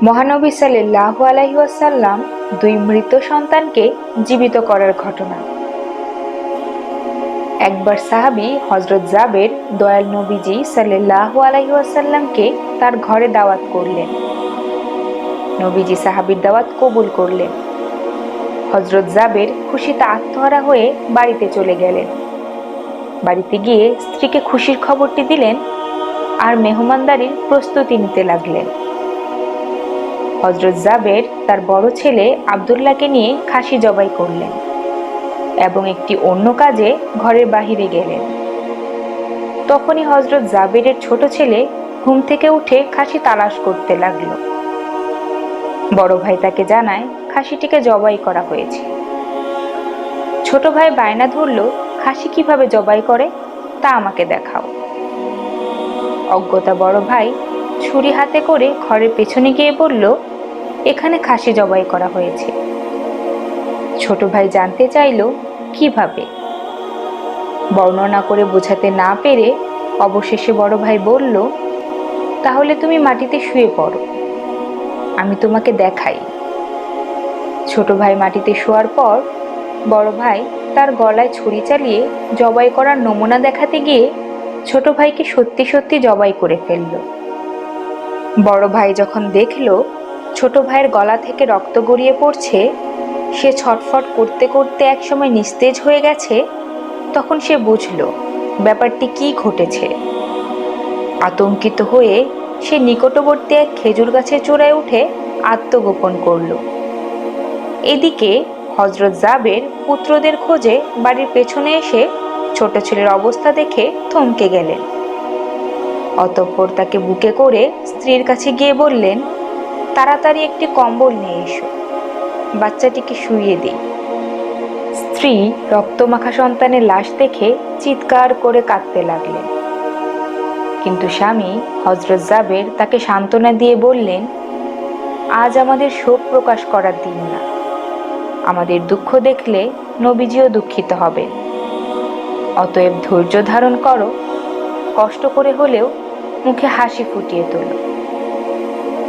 মহানবী সাল্লাল্লাহু আলাইহি ওয়াসাল্লাম দুই মৃত সন্তানকে জীবিত করার ঘটনা। একবার সাহাবী হযরত জাবের দয়াল নবীজি সাল্লাল্লাহু আলাইহি ওয়াসাল্লামকে তার ঘরে দাওয়াত করলেন। নবীজি সাহাবীর দাওয়াত কবুল করলেন। হযরত জাবের খুশিতে আত্মহারা হয়ে বাড়িতে চলে গেলেন। বাড়িতে গিয়ে স্ত্রীকে খুশির খবরটি দিলেন আর মেহমানদারির প্রস্তুতি নিতে লাগলেন। হযরত জাবের তার বড় ছেলে আব্দুল্লাহকে নিয়ে খাসি জবাই করলেন এবং একটি অন্য কাজে ঘরের বাহিরে গেলেন। তখনই হযরত জাবেরের ছোট ছেলে ঘুম থেকে উঠে খাসি তালাশ করতে লাগলো। বড় ভাই তাকে জানায় খাসিটিকে জবাই করা হয়েছে। ছোট ভাই বায়না ধরল, খাসি কিভাবে জবাই করে তা আমাকে দেখাও। অজ্ঞতা বড় ভাই ছুরি হাতে করে ঘরের পেছনে গিয়ে বলল, এখানে খাসি জবাই করা হয়েছে। ছোট ভাই জানতে চাইল কিভাবে। বর্ণনা করে বোঝাতে না পেরে অবশেষে বড় ভাই বলল, তাহলে তুমি মাটিতে শুয়ে পড়ো, আমি তোমাকে দেখাই। ছোট ভাই মাটিতে শোয়ার পর বড় ভাই তার গলায় ছুরি চালিয়ে জবাই করার নমুনা দেখাতে গিয়ে ছোট ভাইকে সত্যি সত্যি জবাই করে ফেলল। বড় ভাই যখন দেখল ছোট ভাইয়ের গলা থেকে রক্ত গড়িয়ে পড়ছে, সে ছটফট করতে করতে একসময় নিস্তেজ হয়ে গেছে, তখন সে বুঝল ব্যাপারটি কি ঘটেছে। আতঙ্কিত হয়ে সে নিকটবর্তী এক খেজুর গাছের চূড়ায় উঠে আত্মগোপন করল। এদিকে হযরত জাবের পুত্রদের খোঁজে বাড়ির পেছনে এসে ছোট ছেলের অবস্থা দেখে থমকে গেলেন। অতঃপর তাকে বুকে করে স্ত্রীর কাছে গিয়ে বললেন, তাড়াতাড়ি একটি কম্বল নিয়ে এসো, বাচ্চাটিকে শুইয়ে দিই। স্ত্রী রক্তমাখা সন্তানের লাশ দেখে চিৎকার করে কাঁদতে লাগলেন। কিন্তু স্বামী হযরত জাবের তাকে সান্ত্বনা দিয়ে বললেন, আজ আমাদের শোক প্রকাশ করার দিন না, আমাদের দুঃখ দেখলে নবীজিও দুঃখিত হবেন। অতএব ধৈর্য ধারণ করো, কষ্ট করে হলেও মুখে হাসি ফুটিয়ে তোলো।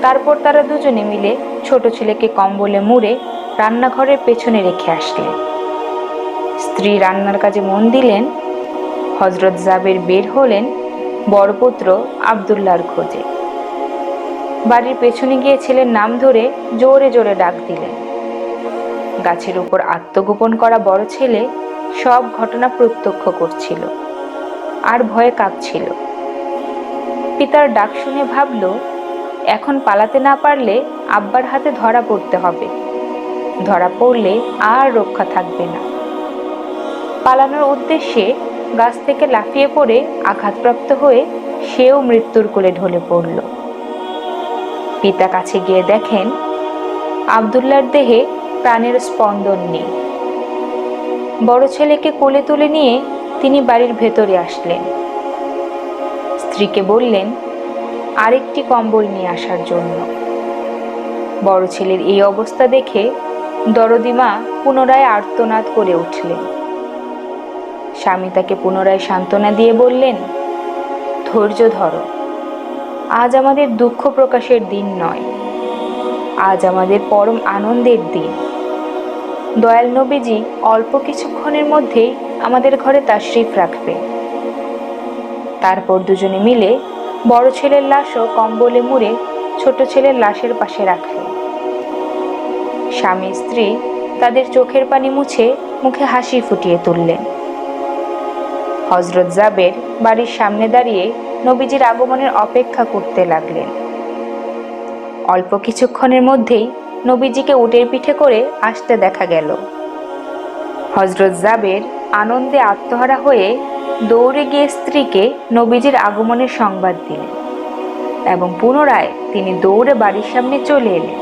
তারপর তারা দুজনে মিলে ছোট ছেলেকে কম্বলে মুড়ে রান্নাঘরের পেছনে রেখে আসলেন। স্ত্রী রান্নার কাজে মন দিলেন। হযরত জাবের বের হলেন বড় পুত্র আব্দুল্লাহর খোঁজে। বাড়ির পেছনে গিয়ে ছেলের নাম ধরে জোরে জোরে ডাক দিলেন। গাছের উপর আত্মগোপন করা বড় ছেলে সব ঘটনা প্রত্যক্ষ করছিল আর ভয়ে কাঁপছিল। পিতার ডাক শুনে ভাবল, এখন পালাতে না পারলে আব্বার হাতে ধরা পড়তে হবে, ধরা পড়লে আর রক্ষা থাকবে না। পালানোর উদ্দেশ্যে গাছ থেকে লাফিয়ে পড়ে আঘাতপ্রাপ্ত হয়ে সেও মৃত্যুর কোলে ঢলে পড়ল। পিতা কাছে গিয়ে দেখেন আব্দুল্লাহর দেহে প্রাণের স্পন্দন নেই। বড় ছেলেকে কোলে তুলে নিয়ে তিনি বাড়ির ভেতরে আসলেন। স্ত্রীকে বললেন আরেকটি কম্বল নিয়ে আসার জন্য। বড় ছেলের এই অবস্থা দেখে দরদি মা পুনরায় আর্তনাদ করে উঠলেন। স্বামী তাকে পুনরায় সান্ত্বনা দিয়ে বললেন, ধৈর্য ধরো, আজ আমাদের দুঃখ প্রকাশের দিন নয়, আজ আমাদের পরম আনন্দের দিন। দয়াল নবীজি অল্প কিছুক্ষণের মধ্যেই আমাদের ঘরে তাশরিফ রাখবে। তারপর দুজনে মিলে বড় ছেলের লাশও কম্বলে মুড়ে ছোট ছেলের লাশের পাশে রাখলেন। স্বামী স্ত্রী তাদের চোখের পানি মুছে মুখে হাসি ফুটিয়ে তুললেন। হযরত জাবের বাড়ির সামনে দাঁড়িয়ে নবীজির আগমনের অপেক্ষা করতে লাগলেন। অল্প কিছুক্ষণের মধ্যেই নবীজিকে উটের পিঠে করে আসতে দেখা গেল। হযরত জাবের আনন্দে আত্মহারা হয়ে দৌড়ে গিয়ে স্ত্রীকে নবীজির আগমনের সংবাদ দিলেন এবং পুনরায় তিনি দৌড়ে বাড়ির সামনে চলে এলেন।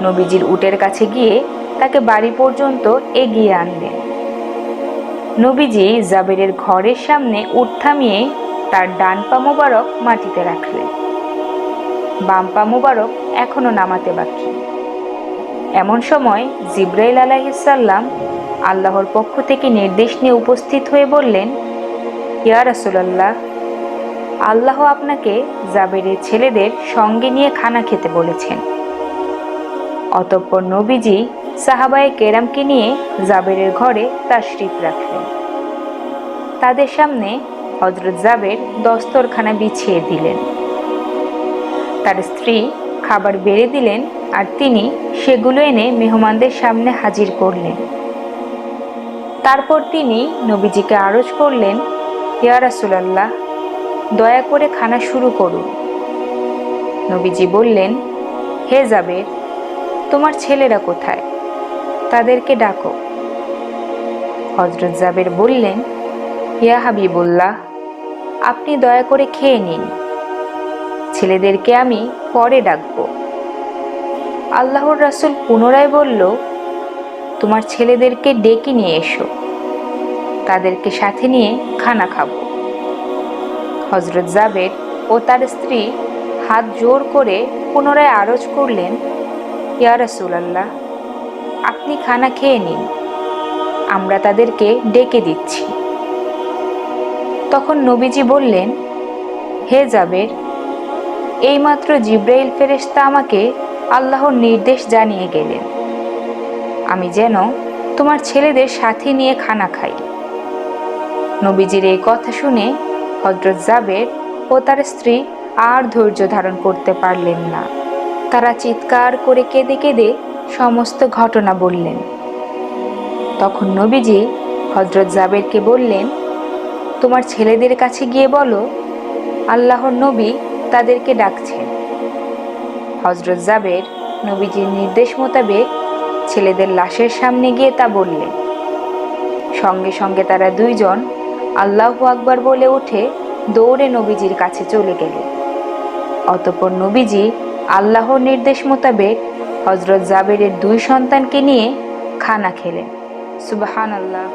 নবীজির উটের কাছে গিয়ে তাকে বাড়ি পর্যন্ত এগিয়ে আনলেন। নবীজি জাবেরের ঘরের সামনে উট থামিয়ে তার ডান পা মোবারক মাটিতে রাখলেন, বাম পা মোবারক এখনো নামাতে বাকি। এমন সময় জিবরাইল আলাইহিস সালাম আল্লাহর পক্ষ থেকে নির্দেশ নিয়ে উপস্থিত হয়ে বললেন, ইয়া রাসূলুল্লাহ, আল্লাহ আপনাকে জাবেরের ছেলেদের সঙ্গে নিয়ে খানা খেতে বলেছেন। অতঃপর নবীজি সাহাবায়ে কেরামকে নিয়ে জাবেরের ঘরে তাশরিফ রাখলেন। তাদের সামনে হযরত জাবের দস্তরখানা বিছিয়ে দিলেন। তার স্ত্রী খাবার বেড়ে দিলেন আর তিনি সেগুলো এনে মেহমানদের সামনে হাজির করলেন। তারপর তিনি নবীজিকে আরজ করলেন, ইয়া রাসূলুল্লাহ, দয়া করে খানা শুরু করুন। নবীজি বললেন, হে জাবের, তোমার ছেলেরা কোথায়? তাদেরকে ডাকো। হযরত জাবের বললেন, ইয়া হাবিবুল্লাহ, আপনি দয়া করে খেয়ে নিন, ছেলেদেরকে আমি পরে ডাকবো। আল্লাহর রাসূল পুনরায় বলল, তোমার ছেলেদেরকে ডেকে নিয়ে এসো, তাদেরকে সাথে নিয়ে খানা খাবো। হযরত জাবের ও তার স্ত্রী হাত জোড় করে পুনরায় আরজ করলেন, ইয়া রাসূলুল্লাহ, আপনি খানা খেয়ে নিন, আমরা তাদেরকে ডেকে দিচ্ছি। তখন নবীজি বললেন, হে জাবের, এইমাত্র জিবরাইল ফেরেশতা আমাকে আল্লাহর নির্দেশ জানিয়ে গেলেন আমি যেন তোমার ছেলেদের সাথে নিয়ে খানা খাই। নবীজির এই কথা শুনে হযরত জাবের ও তার স্ত্রী আর ধৈর্য ধারণ করতে পারলেন না। তারা চিৎকার করে কেঁদে কেঁদে সমস্ত ঘটনা বললেন। তখন নবীজি হযরত জাবেরকে বললেন, তোমার ছেলেদের কাছে গিয়ে বলো, আল্লাহর নবী তাদেরকে ডাকছেন। হযরত জাবের নবীজির নির্দেশ মোতাবেক ছেলেদের লাশের সামনে গিয়ে তা বললেন। সঙ্গে সঙ্গে তারা দুইজন আল্লাহু আকবার বলে উঠে দৌড়ে নবীজির কাছে চলে গেলেন। অতঃপর নবীজি আল্লাহর নির্দেশ মোতাবেক হযরত জাবেরের দুই সন্তানকে নিয়ে খানা খেলেন। সুবহানাল্লাহ।